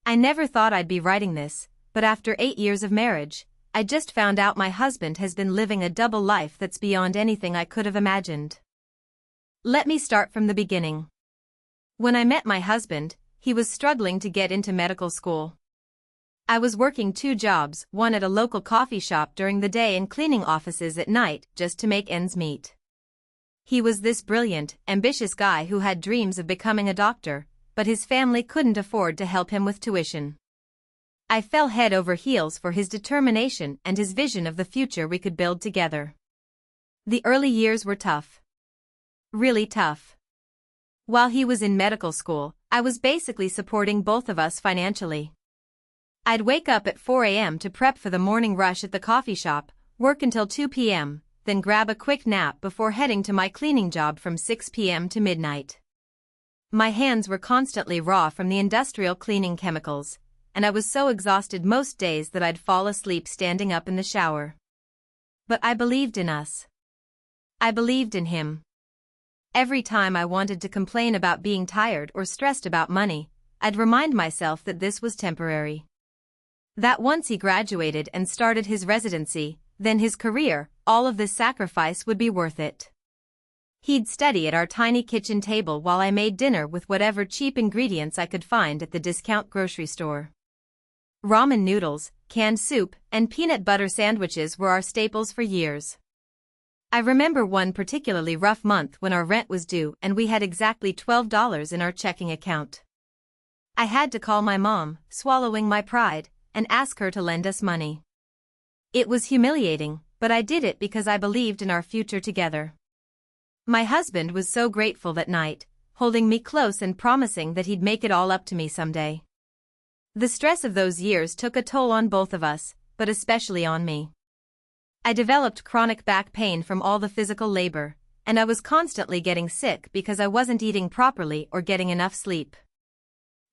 I never thought I'd be writing this, but after 8 years of marriage, I just found out my husband has been living a double life that's beyond anything I could have imagined. Let me start from the beginning. When I met my husband, he was struggling to get into medical school. I was working 2 jobs, one at a local coffee shop during the day and cleaning offices at night just to make ends meet. He was this brilliant, ambitious guy who had dreams of becoming a doctor, but his family couldn't afford to help him with tuition. I fell head over heels for his determination and his vision of the future we could build together. The early years were tough. Really tough. While he was in medical school, I was basically supporting both of us financially. I'd wake up at 4 a.m. to prep for the morning rush at the coffee shop, work until 2 p.m., then grab a quick nap before heading to my cleaning job from 6 p.m. to midnight. My hands were constantly raw from the industrial cleaning chemicals, and I was so exhausted most days that I'd fall asleep standing up in the shower. But I believed in us. I believed in him. Every time I wanted to complain about being tired or stressed about money, I'd remind myself that this was temporary. That once he graduated and started his residency, then his career, all of this sacrifice would be worth it. He'd study at our tiny kitchen table while I made dinner with whatever cheap ingredients I could find at the discount grocery store. Ramen noodles, canned soup, and peanut butter sandwiches were our staples for years. I remember one particularly rough month when our rent was due and we had exactly $12 in our checking account. I had to call my mom, swallowing my pride, and ask her to lend us money. It was humiliating, but I did it because I believed in our future together. My husband was so grateful that night, holding me close and promising that he'd make it all up to me someday. The stress of those years took a toll on both of us, but especially on me. I developed chronic back pain from all the physical labor, and I was constantly getting sick because I wasn't eating properly or getting enough sleep.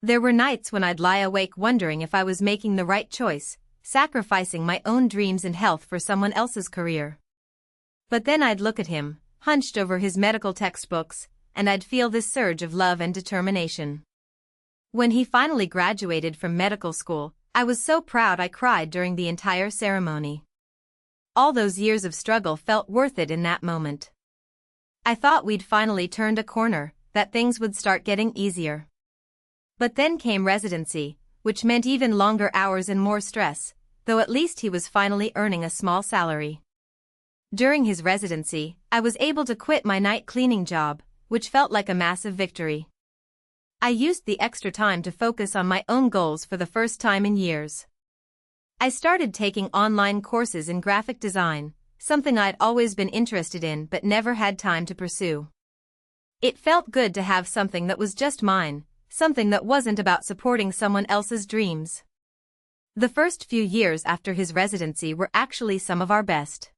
There were nights when I'd lie awake wondering if I was making the right choice, sacrificing my own dreams and health for someone else's career. But then I'd look at him, hunched over his medical textbooks, and I'd feel this surge of love and determination. When he finally graduated from medical school, I was so proud I cried during the entire ceremony. All those years of struggle felt worth it in that moment. I thought we'd finally turned a corner, that things would start getting easier. But then came residency, which meant even longer hours and more stress, though at least he was finally earning a small salary. During his residency, I was able to quit my night cleaning job, which felt like a massive victory. I used the extra time to focus on my own goals for the first time in years. I started taking online courses in graphic design, something I'd always been interested in but never had time to pursue. It felt good to have something that was just mine, something that wasn't about supporting someone else's dreams. The first few years after his residency were actually some of our best.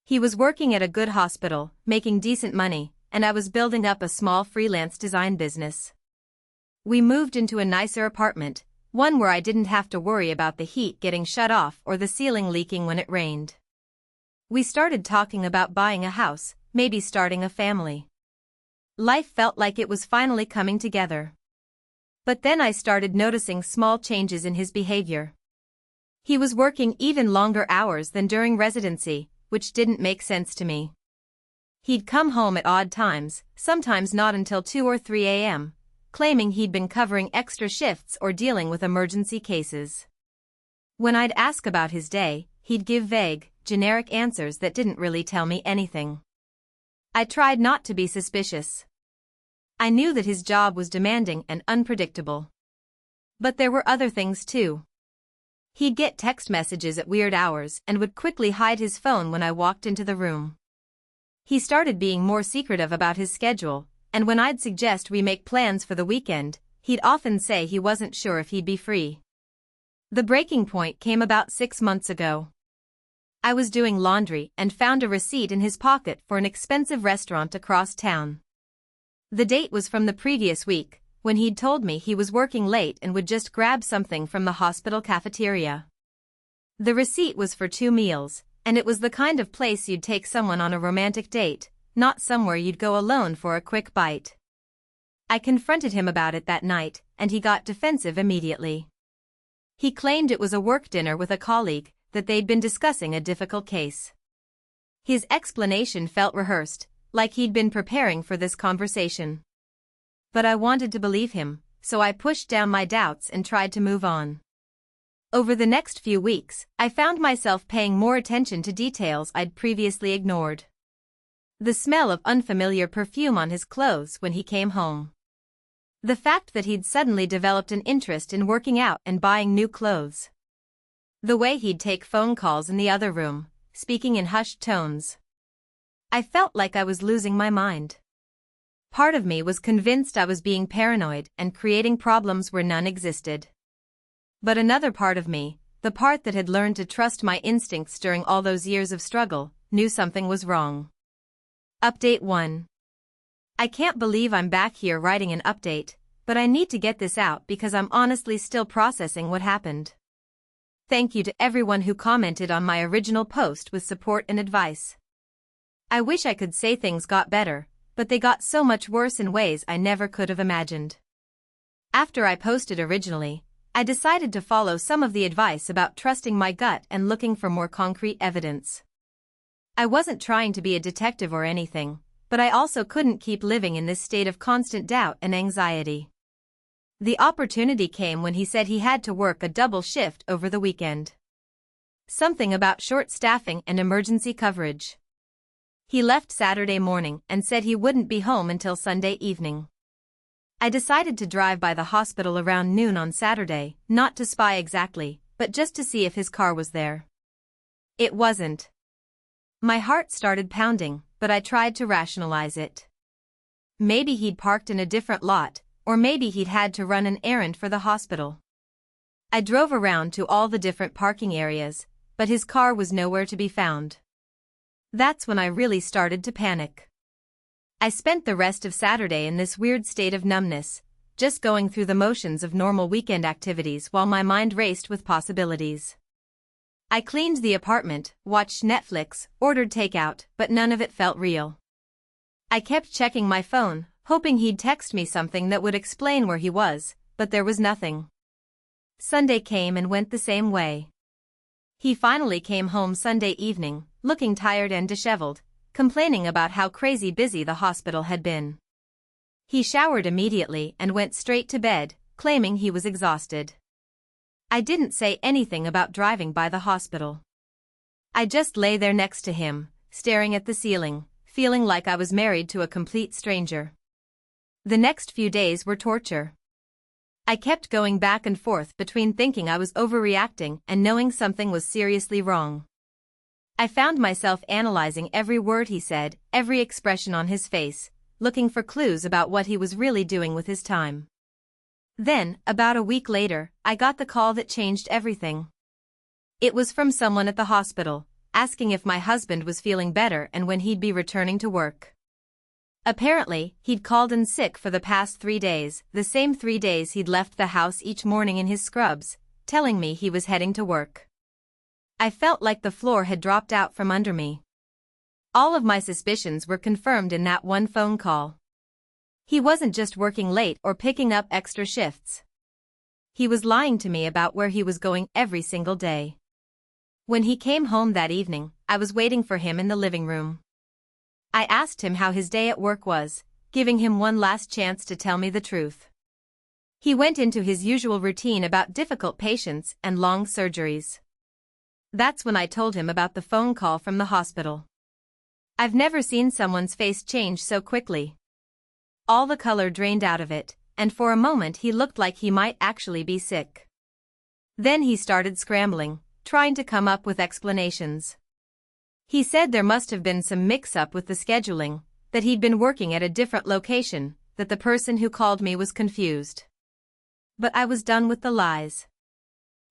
He was working at a good hospital, making decent money, and I was building up a small freelance design business. We moved into a nicer apartment, one where I didn't have to worry about the heat getting shut off or the ceiling leaking when it rained. We started talking about buying a house, maybe starting a family. Life felt like it was finally coming together. But then I started noticing small changes in his behavior. He was working even longer hours than during residency, which didn't make sense to me. He'd come home at odd times, sometimes not until 2 or 3 a.m., claiming he'd been covering extra shifts or dealing with emergency cases. When I'd ask about his day, he'd give vague, generic answers that didn't really tell me anything. I tried not to be suspicious. I knew that his job was demanding and unpredictable. But there were other things too. He'd get text messages at weird hours and would quickly hide his phone when I walked into the room. He started being more secretive about his schedule, and when I'd suggest we make plans for the weekend, he'd often say he wasn't sure if he'd be free. The breaking point came about 6 months ago. I was doing laundry and found a receipt in his pocket for an expensive restaurant across town. The date was from the previous week, when he'd told me he was working late and would just grab something from the hospital cafeteria. The receipt was for 2 meals, and it was the kind of place you'd take someone on a romantic date, not somewhere you'd go alone for a quick bite. I confronted him about it that night, and he got defensive immediately. He claimed it was a work dinner with a colleague, that they'd been discussing a difficult case. His explanation felt rehearsed, like he'd been preparing for this conversation. But I wanted to believe him, so I pushed down my doubts and tried to move on. Over the next few weeks, I found myself paying more attention to details I'd previously ignored. The smell of unfamiliar perfume on his clothes when he came home. The fact that he'd suddenly developed an interest in working out and buying new clothes. The way he'd take phone calls in the other room, speaking in hushed tones. I felt like I was losing my mind. Part of me was convinced I was being paranoid and creating problems where none existed. But another part of me, the part that had learned to trust my instincts during all those years of struggle, knew something was wrong. Update 1. I can't believe I'm back here writing an update, but I need to get this out because I'm honestly still processing what happened. Thank you to everyone who commented on my original post with support and advice. I wish I could say things got better, but they got so much worse in ways I never could have imagined. After I posted originally, I decided to follow some of the advice about trusting my gut and looking for more concrete evidence. I wasn't trying to be a detective or anything, but I also couldn't keep living in this state of constant doubt and anxiety. The opportunity came when he said he had to work a double shift over the weekend. Something about short staffing and emergency coverage. He left Saturday morning and said he wouldn't be home until Sunday evening. I decided to drive by the hospital around noon on Saturday, not to spy exactly, but just to see if his car was there. It wasn't. My heart started pounding, but I tried to rationalize it. Maybe he'd parked in a different lot, or maybe he'd had to run an errand for the hospital. I drove around to all the different parking areas, but his car was nowhere to be found. That's when I really started to panic. I spent the rest of Saturday in this weird state of numbness, just going through the motions of normal weekend activities while my mind raced with possibilities. I cleaned the apartment, watched Netflix, ordered takeout, but none of it felt real. I kept checking my phone, hoping he'd text me something that would explain where he was, but there was nothing. Sunday came and went the same way. He finally came home Sunday evening, looking tired and disheveled, complaining about how crazy busy the hospital had been. He showered immediately and went straight to bed, claiming he was exhausted. I didn't say anything about driving by the hospital. I just lay there next to him, staring at the ceiling, feeling like I was married to a complete stranger. The next few days were torture. I kept going back and forth between thinking I was overreacting and knowing something was seriously wrong. I found myself analyzing every word he said, every expression on his face, looking for clues about what he was really doing with his time. Then, about a week later, I got the call that changed everything. It was from someone at the hospital, asking if my husband was feeling better and when he'd be returning to work. Apparently, he'd called in sick for the past 3 days, the same 3 days he'd left the house each morning in his scrubs, telling me he was heading to work. I felt like the floor had dropped out from under me. All of my suspicions were confirmed in that one phone call. He wasn't just working late or picking up extra shifts. He was lying to me about where he was going every single day. When he came home that evening, I was waiting for him in the living room. I asked him how his day at work was, giving him one last chance to tell me the truth. He went into his usual routine about difficult patients and long surgeries. That's when I told him about the phone call from the hospital. I've never seen someone's face change so quickly. All the color drained out of it, and for a moment he looked like he might actually be sick. Then he started scrambling, trying to come up with explanations. He said there must have been some mix-up with the scheduling, that he'd been working at a different location, that the person who called me was confused. But I was done with the lies.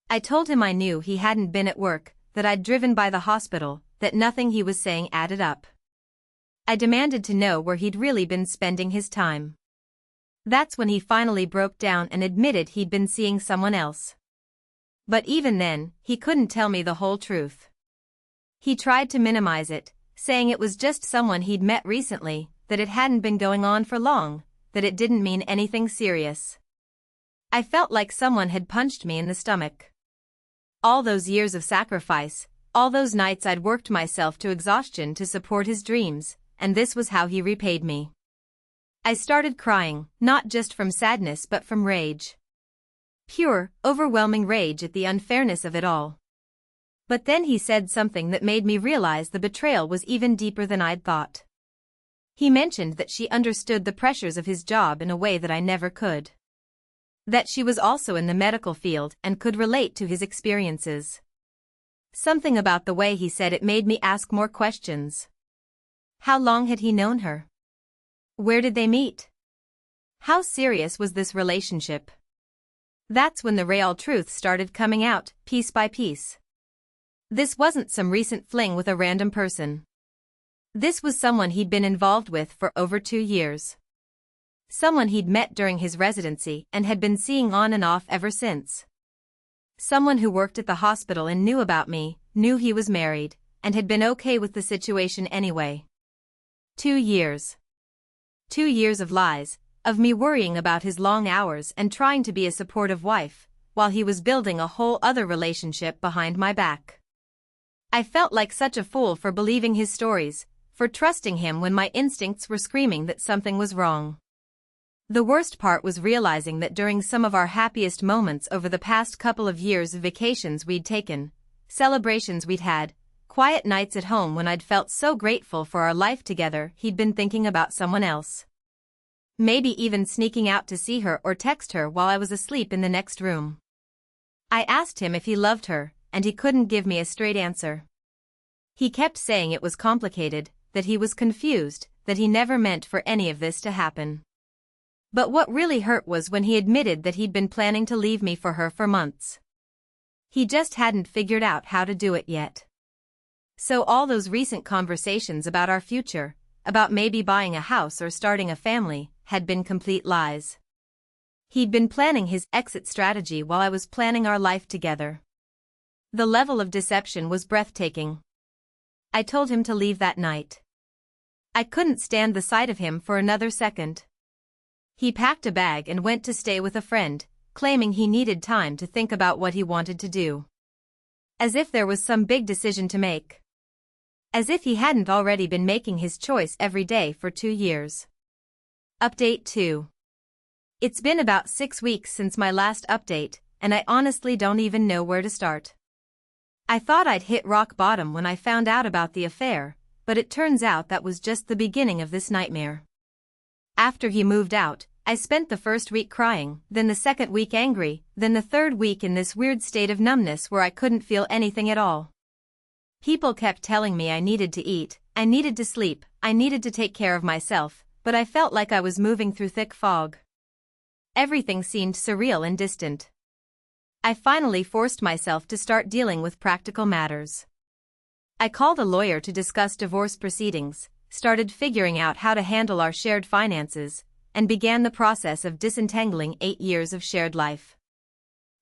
I told him I knew he hadn't been at work, that I'd driven by the hospital, that nothing he was saying added up. I demanded to know where he'd really been spending his time. That's when he finally broke down and admitted he'd been seeing someone else. But even then, he couldn't tell me the whole truth. He tried to minimize it, saying it was just someone he'd met recently, that it hadn't been going on for long, that it didn't mean anything serious. I felt like someone had punched me in the stomach. All those years of sacrifice, all those nights I'd worked myself to exhaustion to support his dreams, and this was how he repaid me. I started crying, not just from sadness but from rage. Pure, overwhelming rage at the unfairness of it all. But then he said something that made me realize the betrayal was even deeper than I'd thought. He mentioned that she understood the pressures of his job in a way that I never could. That she was also in the medical field and could relate to his experiences. Something about the way he said it made me ask more questions. How long had he known her? Where did they meet? How serious was this relationship? That's when the real truth started coming out, piece by piece. This wasn't some recent fling with a random person. This was someone he'd been involved with for over 2 years. Someone he'd met during his residency and had been seeing on and off ever since. Someone who worked at the hospital and knew about me, knew he was married, and had been okay with the situation anyway. 2 years. 2 years of lies, of me worrying about his long hours and trying to be a supportive wife, while he was building a whole other relationship behind my back. I felt like such a fool for believing his stories, for trusting him when my instincts were screaming that something was wrong. The worst part was realizing that during some of our happiest moments over the past couple of years of vacations we'd taken, celebrations we'd had, quiet nights at home when I'd felt so grateful for our life together, he'd been thinking about someone else. Maybe even sneaking out to see her or text her while I was asleep in the next room. I asked him if he loved her, and he couldn't give me a straight answer. He kept saying it was complicated, that he was confused, that he never meant for any of this to happen. But what really hurt was when he admitted that he'd been planning to leave me for her for months. He just hadn't figured out how to do it yet. So all those recent conversations about our future, about maybe buying a house or starting a family, had been complete lies. He'd been planning his exit strategy while I was planning our life together. The level of deception was breathtaking. I told him to leave that night. I couldn't stand the sight of him for another second. He packed a bag and went to stay with a friend, claiming he needed time to think about what he wanted to do. As if there was some big decision to make. As if he hadn't already been making his choice every day for 2 years. Update 2. It's been about 6 weeks since my last update, and I honestly don't even know where to start. I thought I'd hit rock bottom when I found out about the affair, but it turns out that was just the beginning of this nightmare. After he moved out, I spent the first week crying, then the second week angry, then the third week in this weird state of numbness where I couldn't feel anything at all. People kept telling me I needed to eat, I needed to sleep, I needed to take care of myself, but I felt like I was moving through thick fog. Everything seemed surreal and distant. I finally forced myself to start dealing with practical matters. I called a lawyer to discuss divorce proceedings, started figuring out how to handle our shared finances, and began the process of disentangling 8 years of shared life.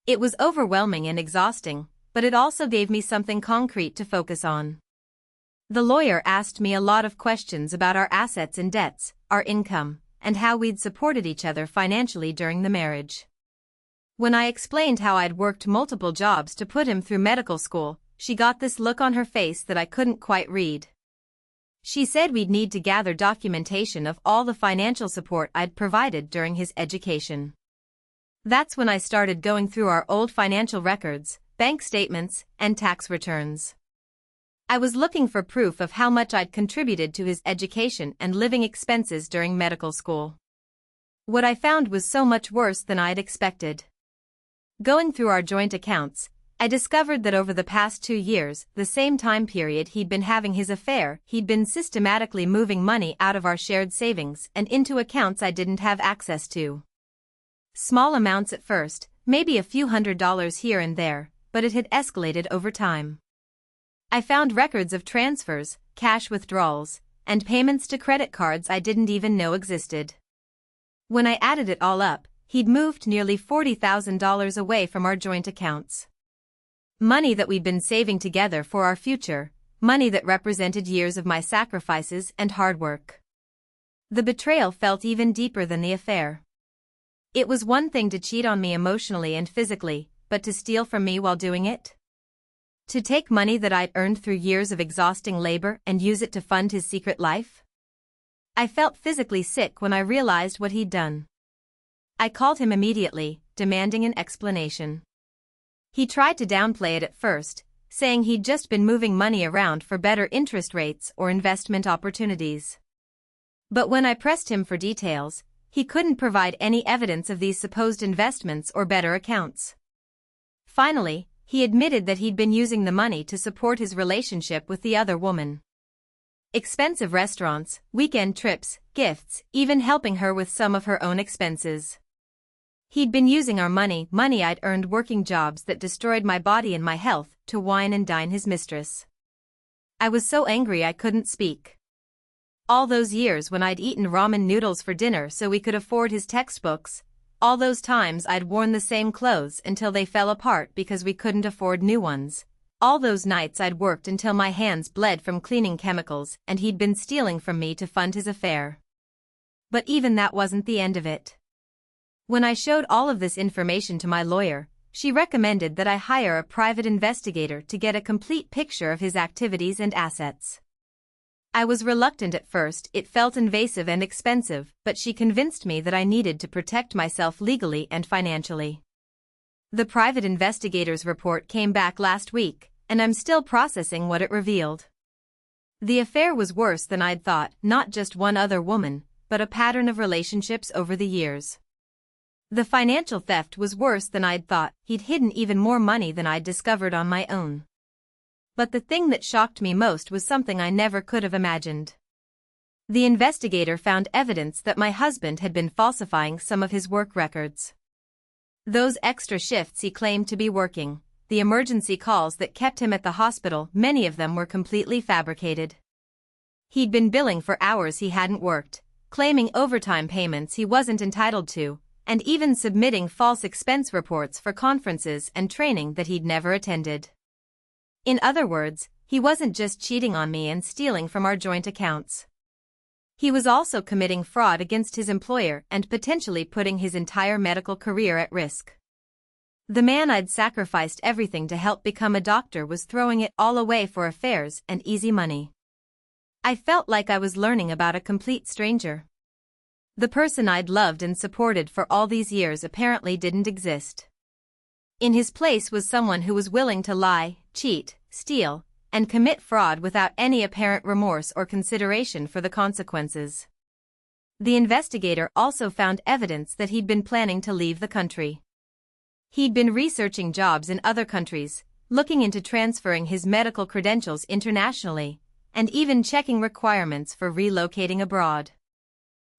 It was overwhelming and exhausting, but it also gave me something concrete to focus on. The lawyer asked me a lot of questions about our assets and debts, our income, and how we'd supported each other financially during the marriage. When I explained how I'd worked multiple jobs to put him through medical school, she got this look on her face that I couldn't quite read. She said we'd need to gather documentation of all the financial support I'd provided during his education. That's when I started going through our old financial records, bank statements, and tax returns. I was looking for proof of how much I'd contributed to his education and living expenses during medical school. What I found was so much worse than I'd expected. Going through our joint accounts, I discovered that over the past 2 years, the same time period he'd been having his affair, he'd been systematically moving money out of our shared savings and into accounts I didn't have access to. Small amounts at first, maybe a few $100s here and there, but it had escalated over time. I found records of transfers, cash withdrawals, and payments to credit cards I didn't even know existed. When I added it all up, he'd moved nearly $40,000 away from our joint accounts. Money that we'd been saving together for our future, money that represented years of my sacrifices and hard work. The betrayal felt even deeper than the affair. It was one thing to cheat on me emotionally and physically, but to steal from me while doing it? To take money that I'd earned through years of exhausting labor and use it to fund his secret life? I felt physically sick when I realized what he'd done. I called him immediately, demanding an explanation. He tried to downplay it at first, saying he'd just been moving money around for better interest rates or investment opportunities. But when I pressed him for details, he couldn't provide any evidence of these supposed investments or better accounts. Finally, he admitted that he'd been using the money to support his relationship with the other woman. Expensive restaurants, weekend trips, gifts, even helping her with some of her own expenses. He'd been using our money I'd earned working jobs that destroyed my body and my health, to wine and dine his mistress. I was so angry I couldn't speak. All those years when I'd eaten ramen noodles for dinner so we could afford his textbooks, all those times I'd worn the same clothes until they fell apart because we couldn't afford new ones, all those nights I'd worked until my hands bled from cleaning chemicals and he'd been stealing from me to fund his affair. But even that wasn't the end of it. When I showed all of this information to my lawyer, she recommended that I hire a private investigator to get a complete picture of his activities and assets. I was reluctant at first, it felt invasive and expensive, but she convinced me that I needed to protect myself legally and financially. The private investigator's report came back last week, and I'm still processing what it revealed. The affair was worse than I'd thought, not just one other woman, but a pattern of relationships over the years. The financial theft was worse than I'd thought, he'd hidden even more money than I'd discovered on my own. But the thing that shocked me most was something I never could have imagined. The investigator found evidence that my husband had been falsifying some of his work records. Those extra shifts he claimed to be working, the emergency calls that kept him at the hospital, many of them were completely fabricated. He'd been billing for hours he hadn't worked, claiming overtime payments he wasn't entitled to, and even submitting false expense reports for conferences and training that he'd never attended. In other words, he wasn't just cheating on me and stealing from our joint accounts. He was also committing fraud against his employer and potentially putting his entire medical career at risk. The man I'd sacrificed everything to help become a doctor was throwing it all away for affairs and easy money. I felt like I was learning about a complete stranger. The person I'd loved and supported for all these years apparently didn't exist. In his place was someone who was willing to lie, cheat, steal, and commit fraud without any apparent remorse or consideration for the consequences. The investigator also found evidence that he'd been planning to leave the country. He'd been researching jobs in other countries, looking into transferring his medical credentials internationally, and even checking requirements for relocating abroad.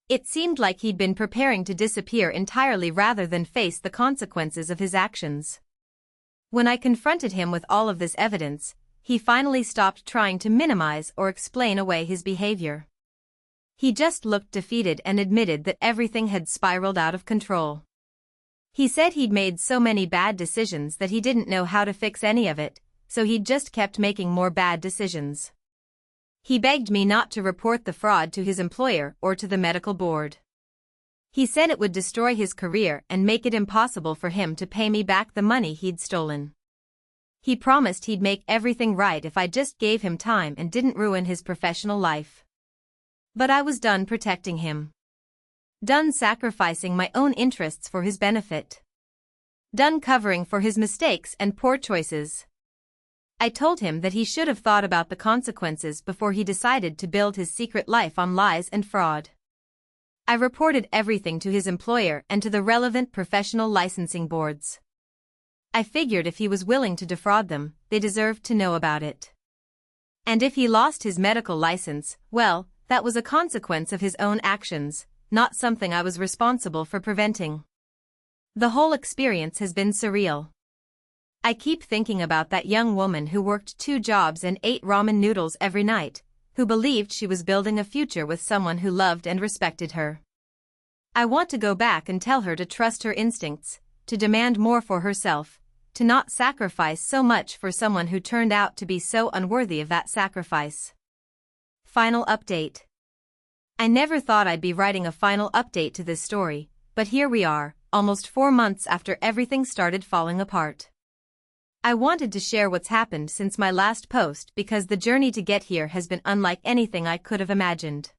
It seemed like he'd been preparing to disappear entirely rather than face the consequences of his actions. When I confronted him with all of this evidence, he finally stopped trying to minimize or explain away his behavior. He just looked defeated and admitted that everything had spiraled out of control. He said he'd made so many bad decisions that he didn't know how to fix any of it, so he'd just kept making more bad decisions. He begged me not to report the fraud to his employer or to the medical board. He said it would destroy his career and make it impossible for him to pay me back the money he'd stolen. He promised he'd make everything right if I just gave him time and didn't ruin his professional life. But I was done protecting him. Done sacrificing my own interests for his benefit. Done covering for his mistakes and poor choices. I told him that he should have thought about the consequences before he decided to build his secret life on lies and fraud. I reported everything to his employer and to the relevant professional licensing boards. I figured if he was willing to defraud them, they deserved to know about it. And if he lost his medical license, well, that was a consequence of his own actions, not something I was responsible for preventing. The whole experience has been surreal. I keep thinking about that young woman who worked 2 jobs and ate ramen noodles every night, who believed she was building a future with someone who loved and respected her. I want to go back and tell her to trust her instincts, to demand more for herself, to not sacrifice so much for someone who turned out to be so unworthy of that sacrifice. Final update. I never thought I'd be writing a final update to this story, but here we are, almost 4 months after everything started falling apart. I wanted to share what's happened since my last post because the journey to get here has been unlike anything I could have imagined.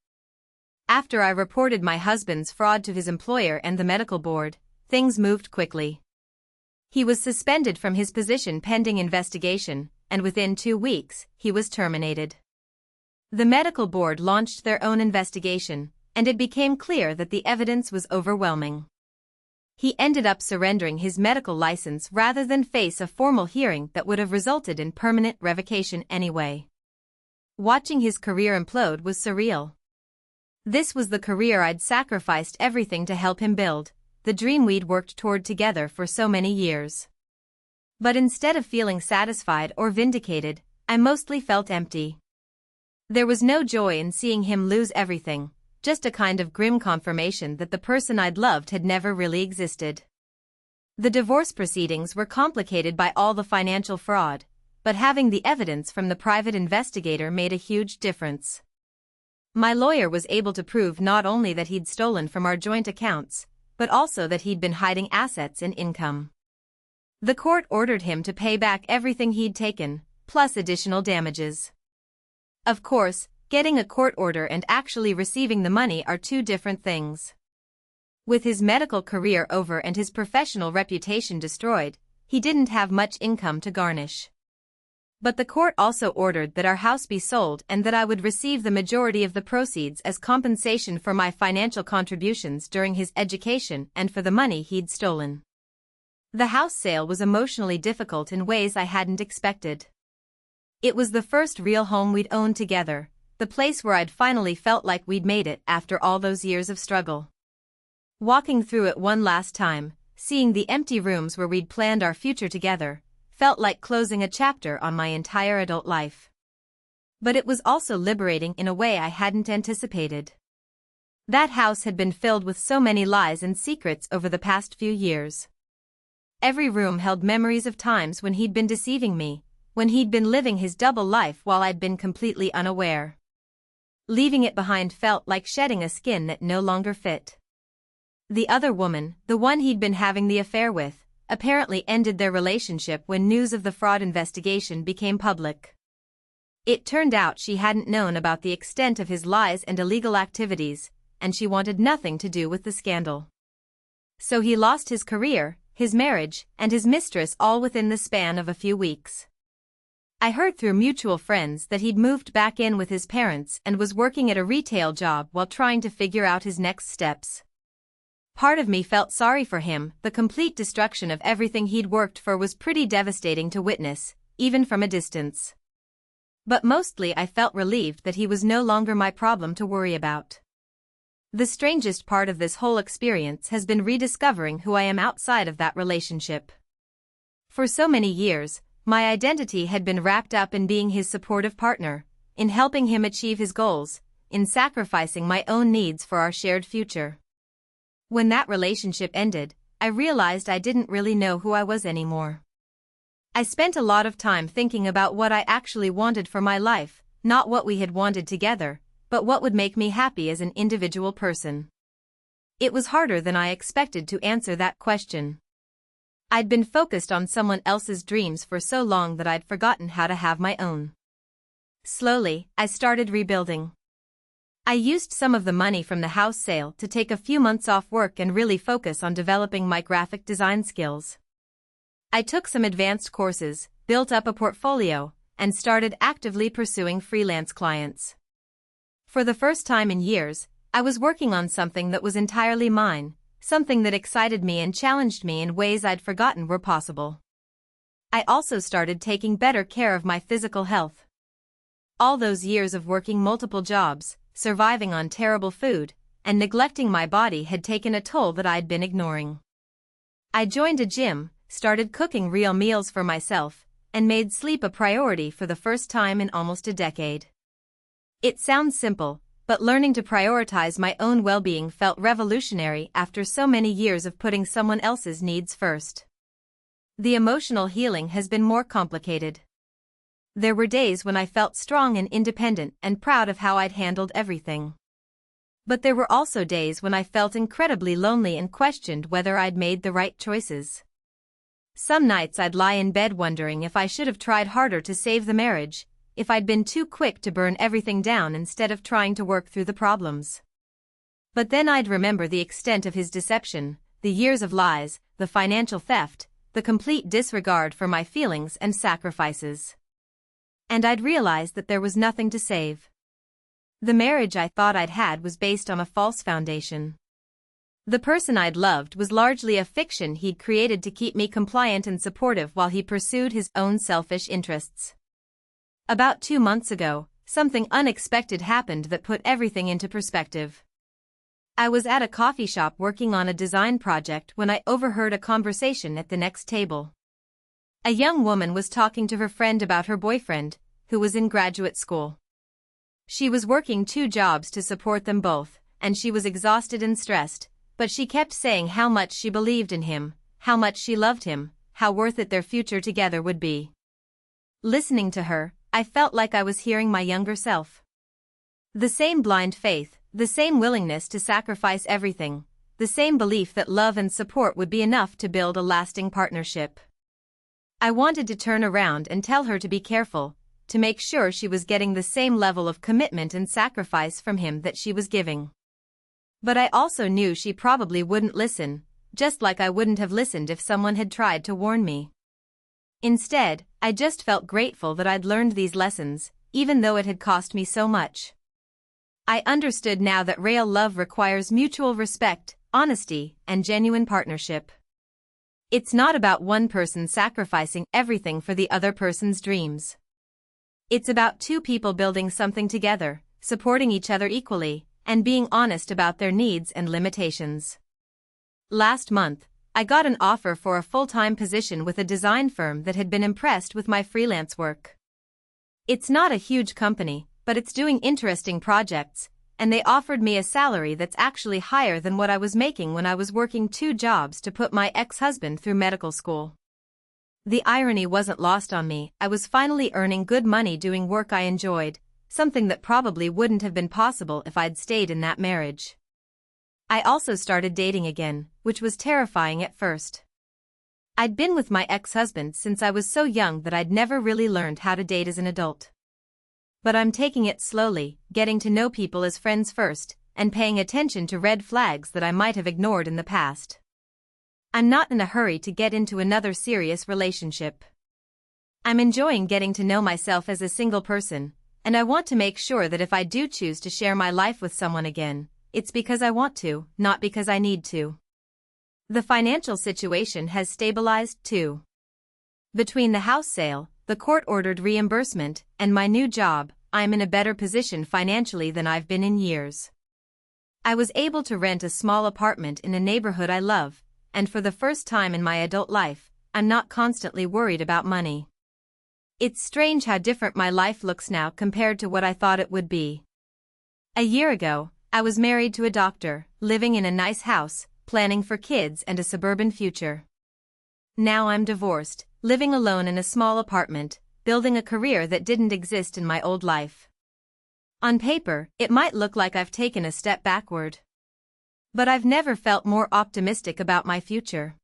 After I reported my husband's fraud to his employer and the medical board, things moved quickly. He was suspended from his position pending investigation, and within 2 weeks, he was terminated. The medical board launched their own investigation, and it became clear that the evidence was overwhelming. He ended up surrendering his medical license rather than face a formal hearing that would have resulted in permanent revocation anyway. Watching his career implode was surreal. This was the career I'd sacrificed everything to help him build, the dream we'd worked toward together for so many years. But instead of feeling satisfied or vindicated, I mostly felt empty. There was no joy in seeing him lose everything, just a kind of grim confirmation that the person I'd loved had never really existed. The divorce proceedings were complicated by all the financial fraud, but having the evidence from the private investigator made a huge difference. My lawyer was able to prove not only that he'd stolen from our joint accounts, but also that he'd been hiding assets and income. The court ordered him to pay back everything he'd taken, plus additional damages. Of course, getting a court order and actually receiving the money are two different things. With his medical career over and his professional reputation destroyed, he didn't have much income to garnish. But the court also ordered that our house be sold and that I would receive the majority of the proceeds as compensation for my financial contributions during his education and for the money he'd stolen. The house sale was emotionally difficult in ways I hadn't expected. It was the first real home we'd owned together, the place where I'd finally felt like we'd made it after all those years of struggle. Walking through it one last time, seeing the empty rooms where we'd planned our future together, felt like closing a chapter on my entire adult life. But it was also liberating in a way I hadn't anticipated. That house had been filled with so many lies and secrets over the past few years. Every room held memories of times when he'd been deceiving me, when he'd been living his double life while I'd been completely unaware. Leaving it behind felt like shedding a skin that no longer fit. The other woman, the one he'd been having the affair with, apparently ended their relationship when news of the fraud investigation became public. It turned out she hadn't known about the extent of his lies and illegal activities, and she wanted nothing to do with the scandal. So he lost his career, his marriage, and his mistress all within the span of a few weeks. I heard through mutual friends that he'd moved back in with his parents and was working at a retail job while trying to figure out his next steps. Part of me felt sorry for him. The complete destruction of everything he'd worked for was pretty devastating to witness, even from a distance. But mostly I felt relieved that he was no longer my problem to worry about. The strangest part of this whole experience has been rediscovering who I am outside of that relationship. For so many years, my identity had been wrapped up in being his supportive partner, in helping him achieve his goals, in sacrificing my own needs for our shared future. When that relationship ended, I realized I didn't really know who I was anymore. I spent a lot of time thinking about what I actually wanted for my life, not what we had wanted together, but what would make me happy as an individual person. It was harder than I expected to answer that question. I'd been focused on someone else's dreams for so long that I'd forgotten how to have my own. Slowly, I started rebuilding. I used some of the money from the house sale to take a few months off work and really focus on developing my graphic design skills. I took some advanced courses, built up a portfolio, and started actively pursuing freelance clients. For the first time in years, I was working on something that was entirely mine, something that excited me and challenged me in ways I'd forgotten were possible. I also started taking better care of my physical health. All those years of working multiple jobs, surviving on terrible food, and neglecting my body had taken a toll that I'd been ignoring. I joined a gym, started cooking real meals for myself, and made sleep a priority for the first time in almost a decade. It sounds simple, but learning to prioritize my own well-being felt revolutionary after so many years of putting someone else's needs first. The emotional healing has been more complicated. There were days when I felt strong and independent and proud of how I'd handled everything. But there were also days when I felt incredibly lonely and questioned whether I'd made the right choices. Some nights I'd lie in bed wondering if I should have tried harder to save the marriage, if I'd been too quick to burn everything down instead of trying to work through the problems. But then I'd remember the extent of his deception, the years of lies, the financial theft, the complete disregard for my feelings and sacrifices. And I'd realize that there was nothing to save. The marriage I thought I'd had was based on a false foundation. The person I'd loved was largely a fiction he'd created to keep me compliant and supportive while he pursued his own selfish interests. About 2 months ago, something unexpected happened that put everything into perspective. I was at a coffee shop working on a design project when I overheard a conversation at the next table. A young woman was talking to her friend about her boyfriend, who was in graduate school. She was working 2 jobs to support them both, and she was exhausted and stressed, but she kept saying how much she believed in him, how much she loved him, how worth it their future together would be. Listening to her, I felt like I was hearing my younger self. The same blind faith, the same willingness to sacrifice everything, the same belief that love and support would be enough to build a lasting partnership. I wanted to turn around and tell her to be careful, to make sure she was getting the same level of commitment and sacrifice from him that she was giving. But I also knew she probably wouldn't listen, just like I wouldn't have listened if someone had tried to warn me. Instead, I just felt grateful that I'd learned these lessons, even though it had cost me so much. I understood now that real love requires mutual respect, honesty, and genuine partnership. It's not about one person sacrificing everything for the other person's dreams. It's about 2 people building something together, supporting each other equally, and being honest about their needs and limitations. Last month, I got an offer for a full-time position with a design firm that had been impressed with my freelance work. It's not a huge company, but it's doing interesting projects, and they offered me a salary that's actually higher than what I was making when I was working 2 jobs to put my ex-husband through medical school. The irony wasn't lost on me. I was finally earning good money doing work I enjoyed, something that probably wouldn't have been possible if I'd stayed in that marriage. I also started dating again, which was terrifying at first. I'd been with my ex-husband since I was so young that I'd never really learned how to date as an adult. But I'm taking it slowly, getting to know people as friends first, and paying attention to red flags that I might have ignored in the past. I'm not in a hurry to get into another serious relationship. I'm enjoying getting to know myself as a single person, and I want to make sure that if I do choose to share my life with someone again, it's because I want to, not because I need to. The financial situation has stabilized too. Between the house sale, the court-ordered reimbursement, and my new job, I'm in a better position financially than I've been in years. I was able to rent a small apartment in a neighborhood I love, and for the first time in my adult life, I'm not constantly worried about money. It's strange how different my life looks now compared to what I thought it would be. A year ago, I was married to a doctor, living in a nice house, planning for kids and a suburban future. Now I'm divorced, living alone in a small apartment, building a career that didn't exist in my old life. On paper, it might look like I've taken a step backward. But I've never felt more optimistic about my future.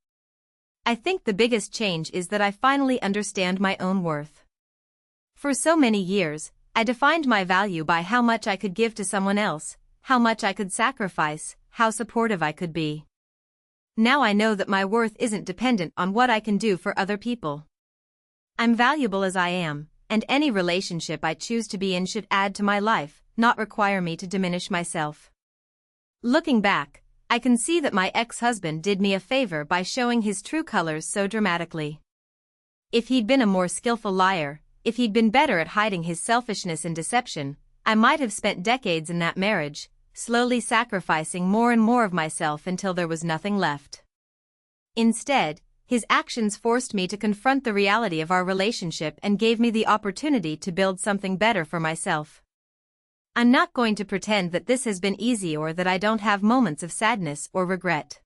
I think the biggest change is that I finally understand my own worth. For so many years, I defined my value by how much I could give to someone else, how much I could sacrifice, how supportive I could be. Now I know that my worth isn't dependent on what I can do for other people. I'm valuable as I am, and any relationship I choose to be in should add to my life, not require me to diminish myself. Looking back, I can see that my ex-husband did me a favor by showing his true colors so dramatically. If he'd been a more skillful liar, if he'd been better at hiding his selfishness and deception, I might have spent decades in that marriage, slowly sacrificing more and more of myself until there was nothing left. Instead, his actions forced me to confront the reality of our relationship and gave me the opportunity to build something better for myself. I'm not going to pretend that this has been easy or that I don't have moments of sadness or regret.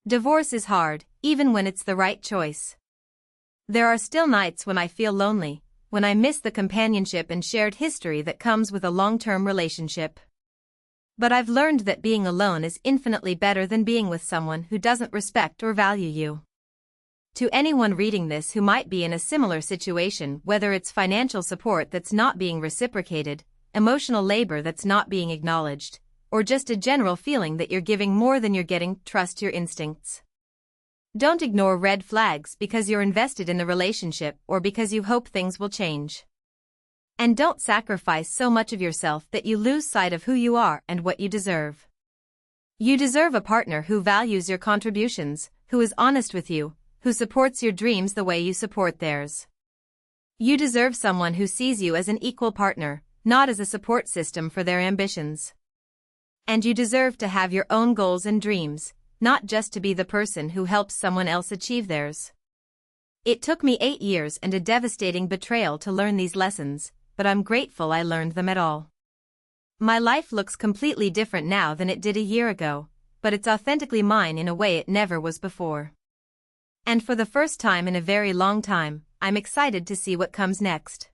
Divorce is hard, even when it's the right choice. There are still nights when I feel lonely, when I miss the companionship and shared history that comes with a long-term relationship. But I've learned that being alone is infinitely better than being with someone who doesn't respect or value you. To anyone reading this who might be in a similar situation, whether it's financial support that's not being reciprocated, emotional labor that's not being acknowledged, or just a general feeling that you're giving more than you're getting, trust your instincts. Don't ignore red flags because you're invested in the relationship or because you hope things will change. And don't sacrifice so much of yourself that you lose sight of who you are and what you deserve. You deserve a partner who values your contributions, who is honest with you, who supports your dreams the way you support theirs. You deserve someone who sees you as an equal partner, not as a support system for their ambitions. And you deserve to have your own goals and dreams, not just to be the person who helps someone else achieve theirs. It took me 8 years and a devastating betrayal to learn these lessons, but I'm grateful I learned them at all. My life looks completely different now than it did a year ago, but it's authentically mine in a way it never was before. And for the first time in a very long time, I'm excited to see what comes next.